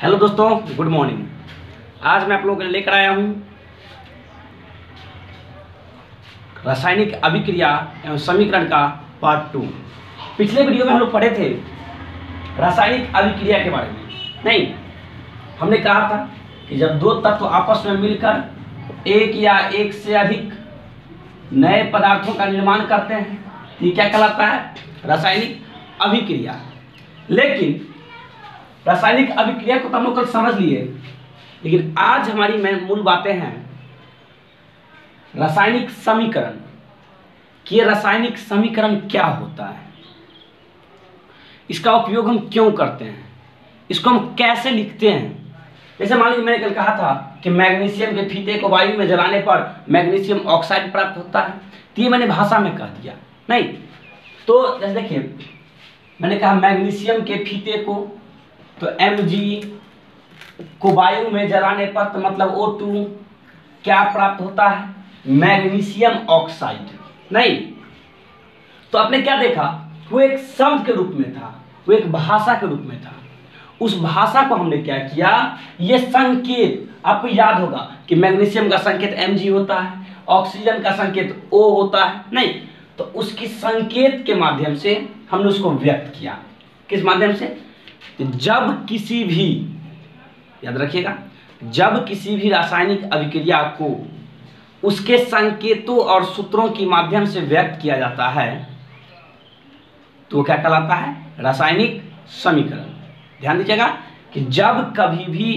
Hello दोस्तों, good morning. आज मैं आप लोगों के लिए लेकर आया हूं रासायनिक अभिक्रिया एवं समीकरण का पार्ट 2। पिछले वीडियो में हम लोग पढ़े थे रासायनिक अभिक्रिया के बारे में। नहीं, हमने कहा था कि जब दो तत्व आपस में मिलकर एक या एक से अधिक नए पदार्थों का निर्माण करते हैं तो ये क्या कहलाता है? रासायनिक अभिक्रिया। लेकिन रासायनिक अभिक्रिया को तो हम लोग कल समझ लिए, लेकिन आज हमारी मूल बातें हैं रासायनिक समीकरण कि ये रासायनिक समीकरण क्या होता है, इसका उपयोग हम क्यों करते हैं, इसको हम कैसे लिखते हैं। जैसे मान लीजिए मैंने कल कहा था कि मैग्नीशियम के फीते को वायु में जलाने पर मैग्नीशियम ऑक्साइड प्राप्त होता है, तो ये मैंने भाषा में कह दिया। नहीं तो जैसे देखिए, मैंने कहा मैग्नीशियम के फीते को तो Mg को वायु में जलाने पर तो मतलब O2 क्या प्राप्त होता है? Magnesium oxide. नहीं तो आपने क्या देखा, वो एक शब्द के रूप में था, वो एक भाषा के रूप में था। उस भाषा को हमने क्या किया, ये संकेत आपको याद होगा कि मैग्नीशियम का संकेत Mg होता है, ऑक्सीजन का संकेत O होता है। नहीं तो उसकी संकेत के माध्यम से हमने उसको व्यक्त किया। किस माध्यम से? जब किसी भी, याद रखिएगा, जब किसी भी रासायनिक अभिक्रिया को उसके संकेतों और सूत्रों के माध्यम से व्यक्त किया जाता है तो क्या कहलाता है? रासायनिक समीकरण। ध्यान दीजिएगा कि जब कभी भी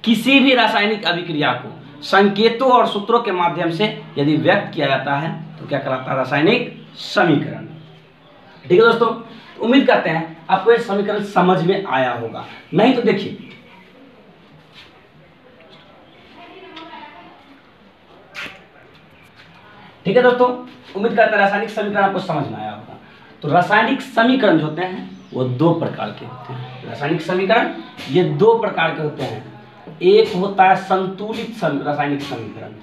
किसी भी रासायनिक अभिक्रिया को संकेतों और सूत्रों के माध्यम से यदि व्यक्त किया जाता है तो क्या कहलाता है? रासायनिक समीकरण। ठीक है दोस्तों, उम्मीद करते हैं आपको ये समीकरण समझ में आया होगा। नहीं तो देखिए, ठीक है दोस्तों, उम्मीद करते हैं रासायनिक समीकरण आपको समझ में आया होगा। तो रासायनिक समीकरण जो होते हैं वो दो प्रकार के होते हैं। रासायनिक समीकरण ये दो प्रकार के होते हैं। एक होता है संतुलित रासायनिक समीकरण,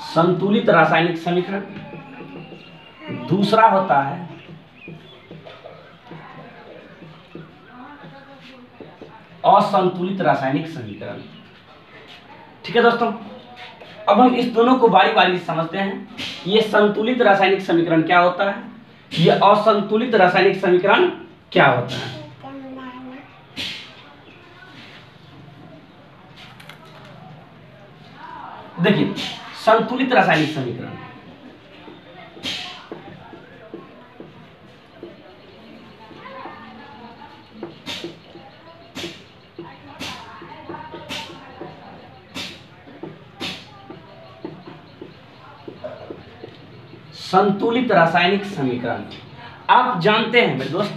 संतुलित रासायनिक समीकरण। दूसरा होता है असंतुलित रासायनिक समीकरण। ठीक है दोस्तों, अब हम इस दोनों को बारी बारी से समझते हैं। ये संतुलित रासायनिक समीकरण क्या होता है, ये असंतुलित रासायनिक समीकरण क्या होता है। देखिए, संतुलित रासायनिक समीकरण संतुलित रासायनिक समीकरण आप जानते हैं मेरे दोस्त,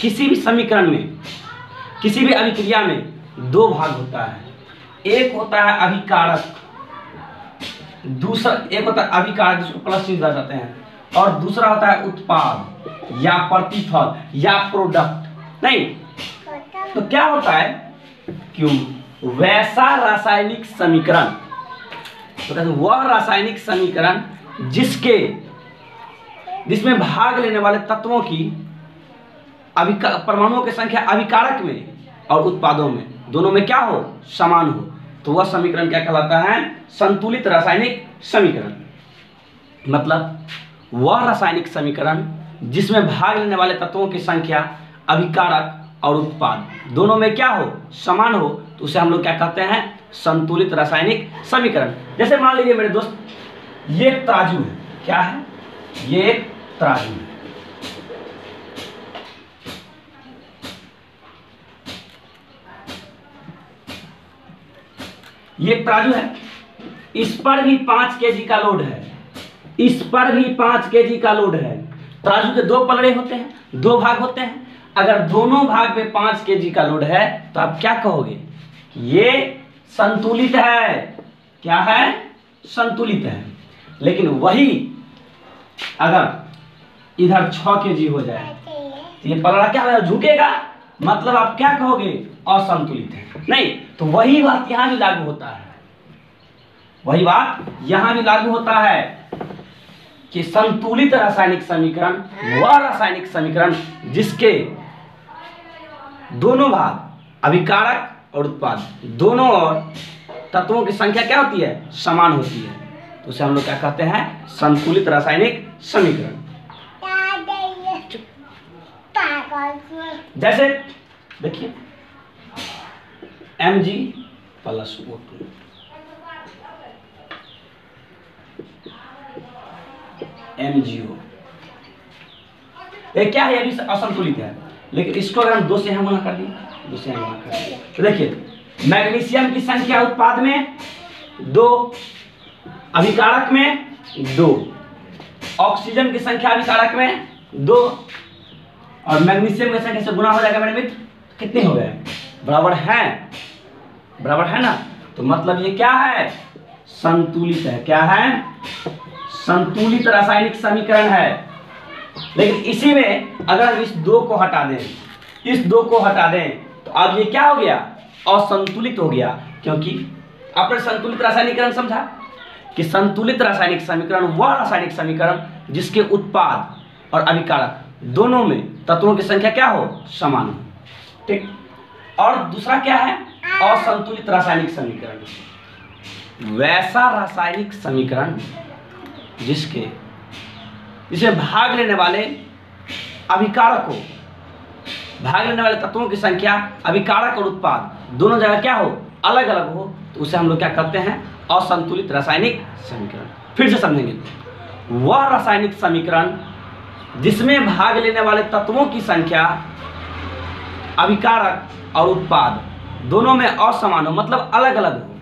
किसी भी समीकरण में, किसी भी अभिक्रिया में दो भाग होता है। एक होता है अभिकारक, दूसरा एक होता है अभिकारक जिसको प्लस चिन्ह दर्शाते हैं, और दूसरा होता है उत्पाद या प्रतिफल या प्रोडक्ट। नहीं तो क्या होता है कि वैसा रासायनिक समीकरण, तो वह रासायनिक समीकरण जिसमें भाग लेने वाले तत्वों की परमाणुओं की संख्या अभिकारक में और उत्पादों में दोनों में क्या हो? समान हो, तो वह समीकरण क्या कहलाता है? संतुलित रासायनिक समीकरण। मतलब वह रासायनिक समीकरण जिसमें भाग लेने वाले तत्वों की संख्या अभिकारक और उत्पाद दोनों में क्या हो? समान हो, तो उसे हम लोग क्या कहते हैं? संतुलित रासायनिक समीकरण। जैसे मान लीजिए मेरे दोस्त, ये एक तराजू है। क्या है? ये एक तराजू है। ये एक तराजू है, इस पर भी 5 केजी का लोड है, इस पर भी 5 केजी का लोड है। तराजू के दो पलड़े होते हैं, दो भाग होते हैं। अगर दोनों भाग पे 5 केजी का लोड है तो आप क्या कहोगे? ये संतुलित है। क्या है? संतुलित है। लेकिन वही अगर इधर 6 केजी हो जाए तो ये पलड़ा क्या होगा? झुकेगा। मतलब आप क्या कहोगे? असंतुलित है। नहीं तो वही बात यहां भी लागू होता है। वही बात यहां भी लागू होता है कि संतुलित रासायनिक समीकरण वह रासायनिक समीकरण जिसके दोनों भाग अभिकारक और उत्पाद दोनों और तत्वों की संख्या क्या होती है, समान होती है, तो उसे हम लोग क्या कहते हैं, संतुलित रासायनिक समीकरण। जैसे देखिए Mg प्लस O2 MgO, ये क्या है, ये भी असंतुलित है, लेकिन इसको अगर हम 2 से यहाँ गुणा कर दिए, 2 से यहाँ गुणा कर दिए, तो देखिए मैग्नीशियम की संख्या उत्पाद में 2, अभिकारक में 2, ऑक्सीजन की संख्या अभिकारक में 2 और मैग्नीशियम की संख्या से गुणा हो जाएगा मेरे मित्र, कितने हो गए, बराबर है ना। तो मतलब ये क्या है, संतुलित है। क्या है, संतुलित रासायनिक समीकरण है। लेकिन इसी में अगर हम इस 2 को हटा दें, इस 2 को हटा दें, तो अब ये क्या हो गया, असंतुलित हो गया। क्योंकि आपने संतुलित रासायनिकरण समझा कि संतुलित रासायनिक समीकरण वह रासायनिक समीकरण जिसके उत्पाद और अभिकारक दोनों में तत्वों की संख्या क्या हो, समान हो, ठीक। और दूसरा क्या है, असंतुलित रासायनिक समीकरण वैसा रासायनिक समीकरण जिसे भाग लेने वाले अभिकारक हो, भाग लेने वाले तत्वों की संख्या अभिकारक और उत्पाद दोनों जगह क्या हो, अलग अलग हो, तो उसे हम लोग क्या कहते हैं, असंतुलित रासायनिक समीकरण। फिर से समझेंगे, वह रासायनिक समीकरण जिसमें भाग लेने वाले तत्वों की संख्या अभिकारक और उत्पाद दोनों में असमान हो, मतलब अलग अलग हो,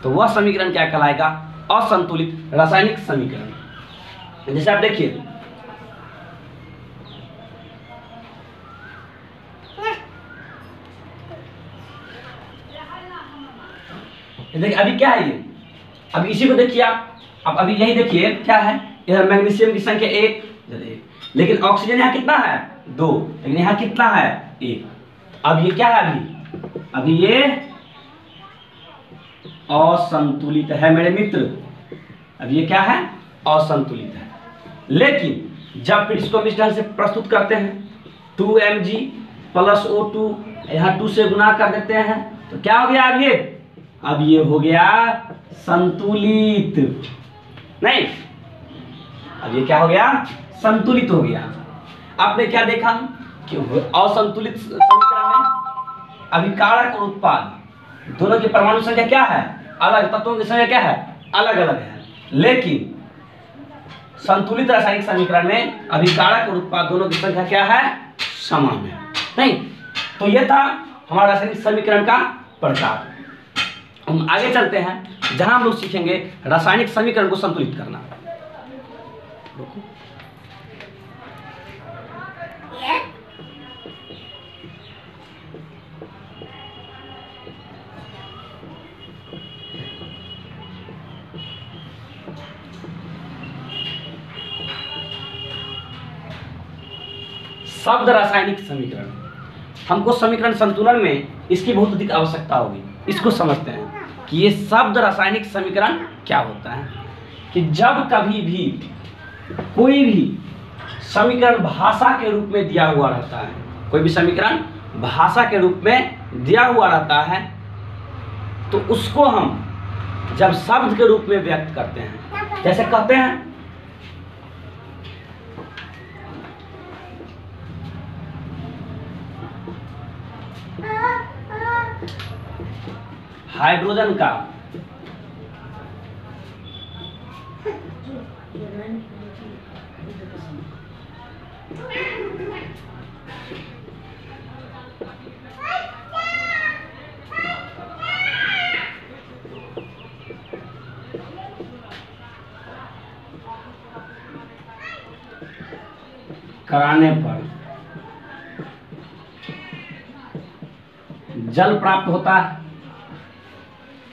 तो वह समीकरण क्या कहलाएगा, असंतुलित रासायनिक समीकरण। जैसे आप देखिए देखिए अभी क्या है ये, अब इसी को देखिए आप, अब अभी यही देखिए क्या है, इधर मैग्नीशियम की संख्या 1, लेकिन ऑक्सीजन यहाँ कितना है, 2, लेकिन यहाँ कितना है, 1। अब ये क्या है, अभी ये असंतुलित है मेरे मित्र, अब ये क्या है, असंतुलित है। लेकिन जब फिर इसको हम इस ढंग से प्रस्तुत करते हैं, 2Mg प्लस O2, यहाँ 2 से गुणा कर देते हैं, तो क्या हो गया, अब ये हो गया संतुलित, नहीं, अब ये क्या हो गया, संतुलित हो गया। आपने क्या देखा कि असंतुलित समीकरण में अभिकारक और उत्पाद दोनों की परमाणु संख्या क्या है, अलग, तत्वों की संख्या क्या है, अलग अलग है। लेकिन संतुलित रासायनिक समीकरण में अभिकारक और उत्पाद दोनों की संख्या क्या है, समान है, नहीं। तो यह था हमारा रासायनिक समीकरण का प्रकार। हम आगे चलते हैं जहां हम लोग सीखेंगे रासायनिक समीकरण को संतुलित करना। शब्द रासायनिक समीकरण, हमको समीकरण संतुलन में इसकी बहुत अधिक आवश्यकता होगी। इसको समझते हैं कि ये शब्द रासायनिक समीकरण क्या होता है। कि जब कभी भी कोई भी समीकरण भाषा के रूप में दिया हुआ रहता है, कोई भी समीकरण भाषा के रूप में दिया हुआ रहता है, तो उसको हम जब शब्द के रूप में व्यक्त करते हैं, जैसे कहते हैं हाइड्रोजन का कराने पर जल प्राप्त होता है।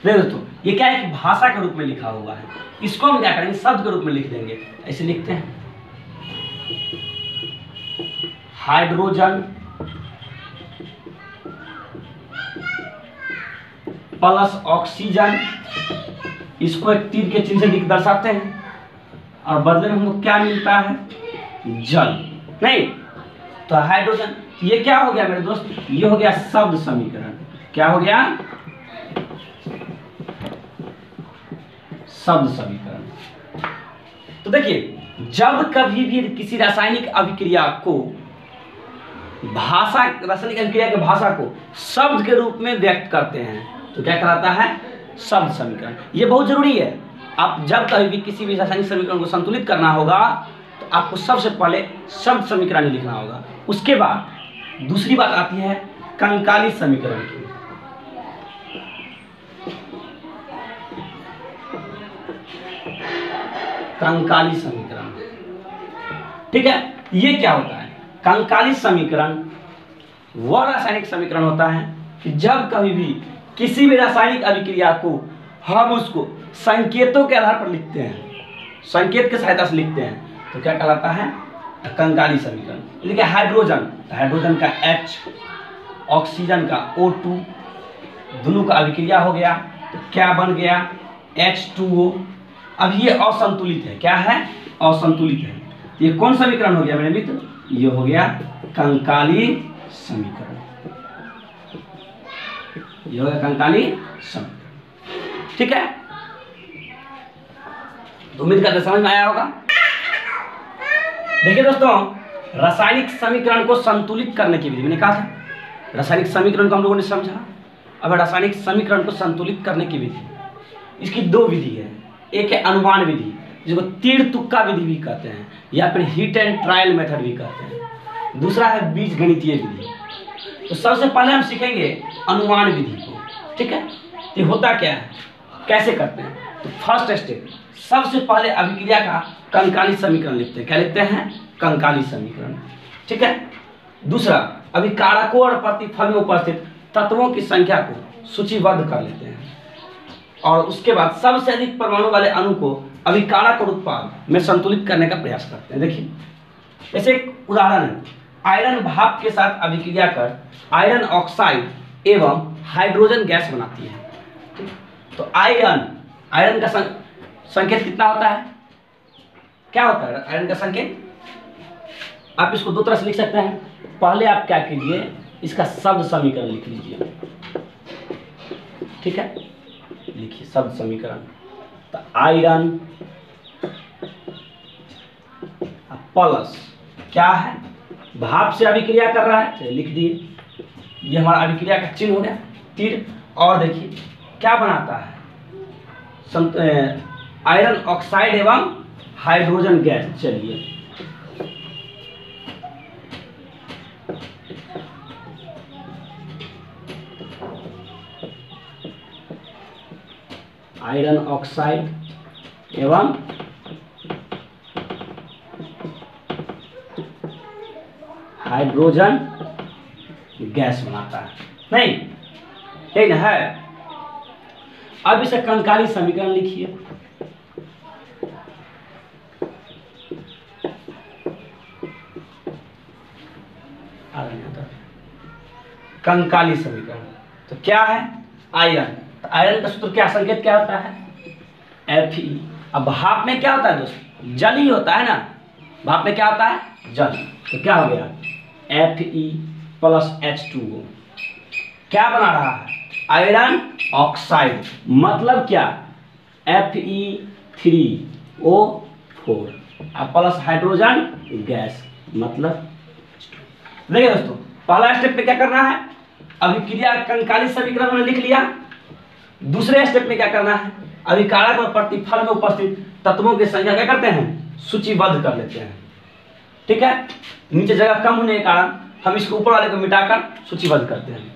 दोस्तों ये क्या है कि भाषा के रूप में लिखा हुआ है, इसको हम क्या करेंगे, शब्द के रूप में लिख देंगे। ऐसे लिखते हैं हाइड्रोजन प्लस ऑक्सीजन इसको एक तीर के चिन्ह से दर्शाते हैं और बदले में हमको क्या मिलता है, जल, नहीं तो हाइड्रोजन। ये क्या हो गया मेरे दोस्त, ये हो गया शब्द समीकरण। क्या हो गया, शब्द समीकरण। तो देखिए जब कभी भी किसी रासायनिक अभिक्रिया को रासायनिक अभिक्रिया की भाषा को शब्द के रूप में व्यक्त करते हैं तो क्या कहलाता है, शब्द समीकरण। ये बहुत जरूरी है। आप जब कभी भी किसी भी रासायनिक समीकरण को संतुलित करना होगा तो आपको सबसे पहले शब्द समीकरण ही लिखना होगा। उसके बाद दूसरी बात आती है कंकाली समीकरण की। कंकाली समीकरण, ठीक है, ये क्या होता है, कंकाली समीकरण वह रासायनिक समीकरण होता है कि जब कभी भी किसी भी रासायनिक अभिक्रिया को हम उसको संकेतों के आधार पर लिखते हैं, संकेत की सहायता से लिखते हैं तो क्या कहलाता है, कंकाली समीकरण। देखिए हाइड्रोजन, तो हाइड्रोजन का H, ऑक्सीजन का O2, दोनों का अभिक्रिया हो गया तो क्या बन गया, H2O। अब ये असंतुलित है, क्या है, असंतुलित है। ये कौन समीकरण हो गया मेरे मित्र, ये हो गया कंकाली समीकरण। ये हो गया कंकाली समीकरण, ठीक है। तो उम्मीद करते समझ में आया होगा। देखिए दोस्तों, रासायनिक समीकरण को संतुलित करने की विधि, मैंने कहा था रासायनिक समीकरण को हम लोगों ने समझा। अब रासायनिक समीकरण को संतुलित करने की विधि, इसकी दो विधि है। एक है अनुमान विधि, जिसको तीर तुक्का विधि भी कहते हैं या फिर हिट एंड ट्रायल मेथड भी कहते हैं। दूसरा है बीजगणितीय विधि। तो सबसे पहले हम सीखेंगे अनुमान विधि को, ठीक है। ये होता क्या है, कैसे करते हैं, तो फर्स्ट स्टेप, सबसे पहले अभिक्रिया का कंकाली समीकरण लिखते हैं। क्या लिखते हैं, कंकाली समीकरण, ठीक है। दूसरा, अभिकारकों और प्रतिफल में उपस्थित तत्वों की संख्या को सूचीबद्ध कर लेते हैं और उसके बाद सबसे अधिक परमाणु वाले अणु को अभिकारक और उत्पाद में संतुलित करने का प्रयास करते हैं। देखिए जैसे एक उदाहरण है, आयरन भाप के साथ अभिक्रिया कर आयरन ऑक्साइड एवं हाइड्रोजन गैस बनाती है। तो आयरन का संकेत कितना होता है, क्या होता है आयरन का संकेत, आप इसको दो तरह से लिख सकते हैं। पहले आप क्या कीजिए, इसका शब्द समीकरण लिख लीजिए, ठीक है। लिखिए शब्द समीकरण, तो आयरन प्लस क्या है, भाप से अभिक्रिया कर रहा है, चलिए लिख दिए, ये हमारा अभिक्रिया का चिन्ह हो गया तीर। और देखिए क्या बनाता है, आयरन ऑक्साइड एवं हाइड्रोजन गैस। चलिए आयरन ऑक्साइड एवं हाइड्रोजन गैस बनाता है, नहीं ठीक है। अब इसे कंकाली समीकरण लिखिए। कंकाली समीकरण तो क्या है, आयरन, तो आयरन का सूत्र क्या, संकेत क्या होता है, Fe। अब भाप में क्या होता है दोस्त, जल ही होता है ना, भाप में क्या होता है, जल। तो क्या हो गया, Fe प्लस H2O, क्या बना रहा है, आयरन ऑक्साइड, मतलब क्या, Fe3O4 प्लस हाइड्रोजन गैस, मतलब। देखिए दोस्तों, पहला स्टेप पे क्या करना है, अभिक्रिया कंकाली समीकरण हमने लिख लिया। दूसरे स्टेप में क्या करना है, अभिकारक और प्रतिफल में उपस्थित तत्वों की संख्या क्या करते हैं, सूचीबद्ध कर लेते हैं, ठीक है। नीचे जगह कम होने के कारण हम इसको ऊपर वाले को मिटाकर सूचीबद्ध करते हैं।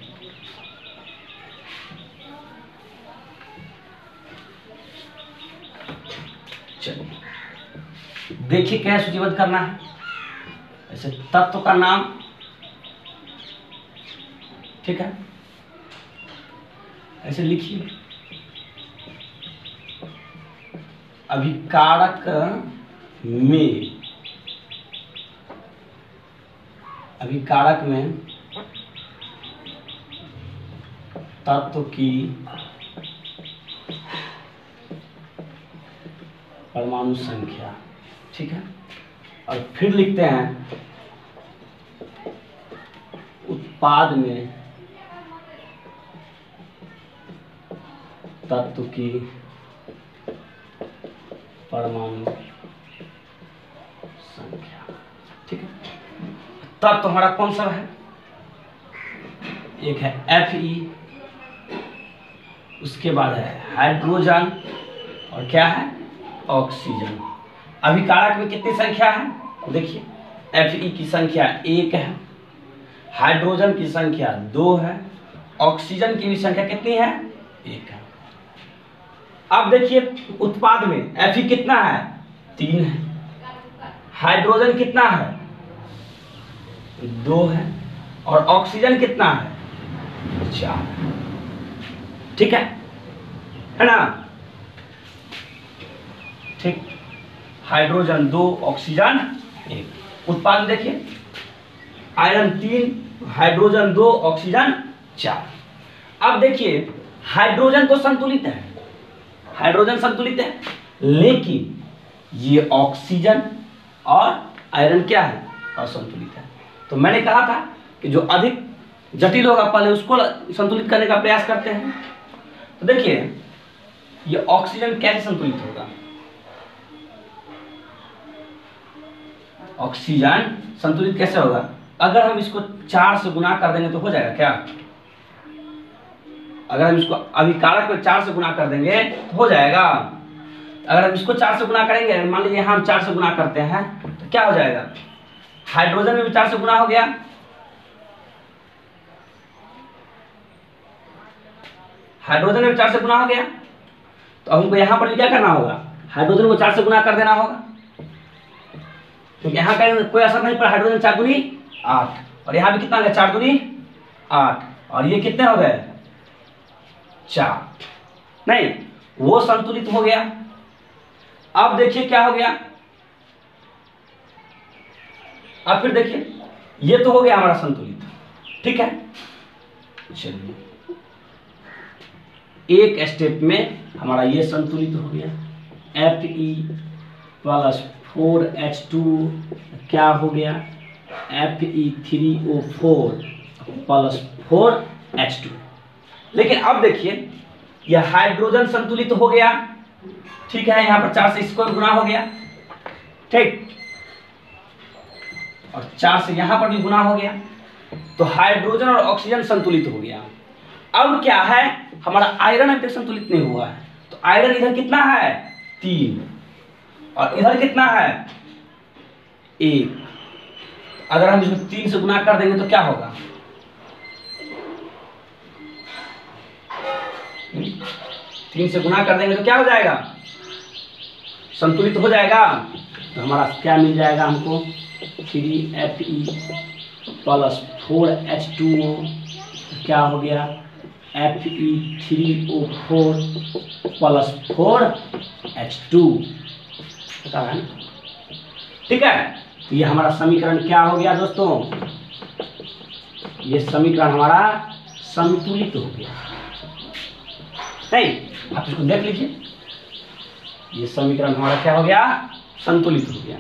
चलिए देखिए क्या सूचीबद्ध करना है, ऐसे तत्व का नाम, ठीक है, ऐसे लिखिए। अभिकारक में तत्व की परमाणु संख्या, ठीक है। और फिर लिखते हैं उत्पाद में तत्व की परमाणु संख्या, ठीक है। तत्व हमारा कौन सा है? एक है Fe, उसके बाद है हाइड्रोजन और क्या है? ऑक्सीजन। अभिकारक में कितनी संख्या है? देखिए Fe की संख्या 1 है, हाइड्रोजन की संख्या 2 है, ऑक्सीजन की भी संख्या कितनी है? 1 है। अब देखिए उत्पाद में Fe कितना है? 3 है, हाइड्रोजन कितना है? 2 है, और ऑक्सीजन कितना है? 4। ठीक है ना? ठीक, हाइड्रोजन 2, ऑक्सीजन 1। उत्पाद में देखिए आयरन 3, हाइड्रोजन 2, ऑक्सीजन 4। अब देखिए हाइड्रोजन तो संतुलित है, हाइड्रोजन संतुलित है, लेकिन ये ऑक्सीजन और आयरन क्या है? असंतुलित है। तो मैंने कहा था कि जो अधिक जटिल होगा पहले उसको संतुलित करने का प्रयास करते हैं। तो देखिए ये ऑक्सीजन कैसे संतुलित होगा? ऑक्सीजन संतुलित कैसे होगा? अगर हम इसको 4 से गुना कर देंगे तो हो जाएगा क्या? अगर हम इसको अभिकारक में 4 से गुना कर देंगे तो हो जाएगा। अगर हम इसको 4 से गुना करेंगे, मान लीजिए हम 4 से गुना करते हैं तो क्या हो जाएगा? हाइड्रोजन में भी 4 से गुना हो गया, हाइड्रोजन में 4 से गुना हो गया, तो हमको यहां पर भी क्या करना होगा? हाइड्रोजन को 4 से गुना कर देना होगा, क्योंकि यहाँ का कोई असर नहीं पड़ा। हाइड्रोजन 4 दूनी 8, और यहाँ भी कितना हो गया? 4 दूनी 8, और ये कितने हो गए? 4। नहीं, वो संतुलित हो गया। अब देखिए क्या हो गया? अब फिर देखिए ये तो हो गया हमारा संतुलित, ठीक है। चलिए एक स्टेप में हमारा ये संतुलित हो गया। Fe+4H2 क्या हो गया? Fe3O4+4H2। लेकिन अब देखिए यह हाइड्रोजन संतुलित हो गया, ठीक है। यहाँ पर 4 से इसको गुना हो गया, ठीक, और 4 से यहाँ पर भी गुना हो गया, तो हाइड्रोजन और ऑक्सीजन संतुलित हो गया। अब क्या है? हमारा आयरन अभी तक संतुलित नहीं हुआ है, तो आयरन इधर कितना है? 3, और इधर कितना है? 1। अगर हम इसको 3 से गुना कर देंगे तो क्या होगा? 3 से गुना कर देंगे तो क्या हो जाएगा? संतुलित हो जाएगा। तो हमारा क्या मिल जाएगा हमको? 3Fe+4H2O क्या हो गया? Fe3O4+4H2, पता है ना? ठीक है। तो ये हमारा समीकरण क्या हो गया दोस्तों? ये समीकरण हमारा संतुलित हो गया। नहीं, आप इसको देख लीजिए, ये समीकरण हमारा क्या हो गया? संतुलित हो गया।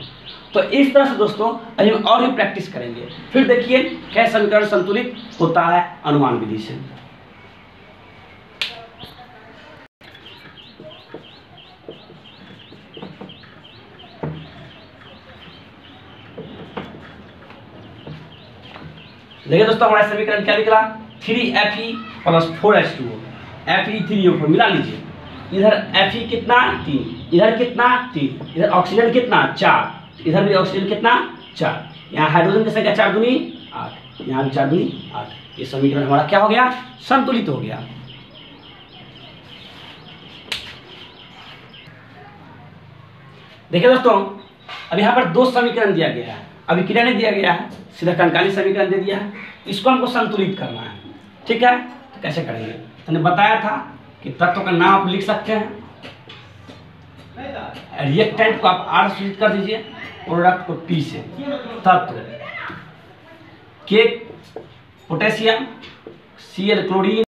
तो इस तरह से दोस्तों अभी हम और भी प्रैक्टिस करेंगे। फिर देखिए क्या समीकरण संतुलित होता है अनुमान विधि से। देखिए दोस्तों हमारा समीकरण क्या निकला? 3Fe+4H2O, Fe3O4 मिला लीजिए। इधर Fe कितना? 3, इधर कितना? 3, इधर ऑक्सीजन कितना? 4, इधर भी ऑक्सीजन कितना? 4। यहाँ हाइड्रोजन की संख्या 4 दूनी 8, यहाँ भी 4 दूनी 8। ये समीकरण हमारा क्या हो गया? संतुलित हो गया। देखिए दोस्तों अब यहाँ पर 2 समीकरण दिया गया है, अभिक्रिया नहीं दिया गया है, सीधा कंकाली समीकरण दे दिया है। इसको हमको संतुलित करना है, ठीक है। तो कैसे करेंगे? मैंने बताया था कि तत्व का नाम आप लिख सकते हैं, रिएक्टेंट को आप R सूचित कर दीजिए, प्रोडक्ट को P से। तत्व के पोटेशियम, Cl क्लोरीन,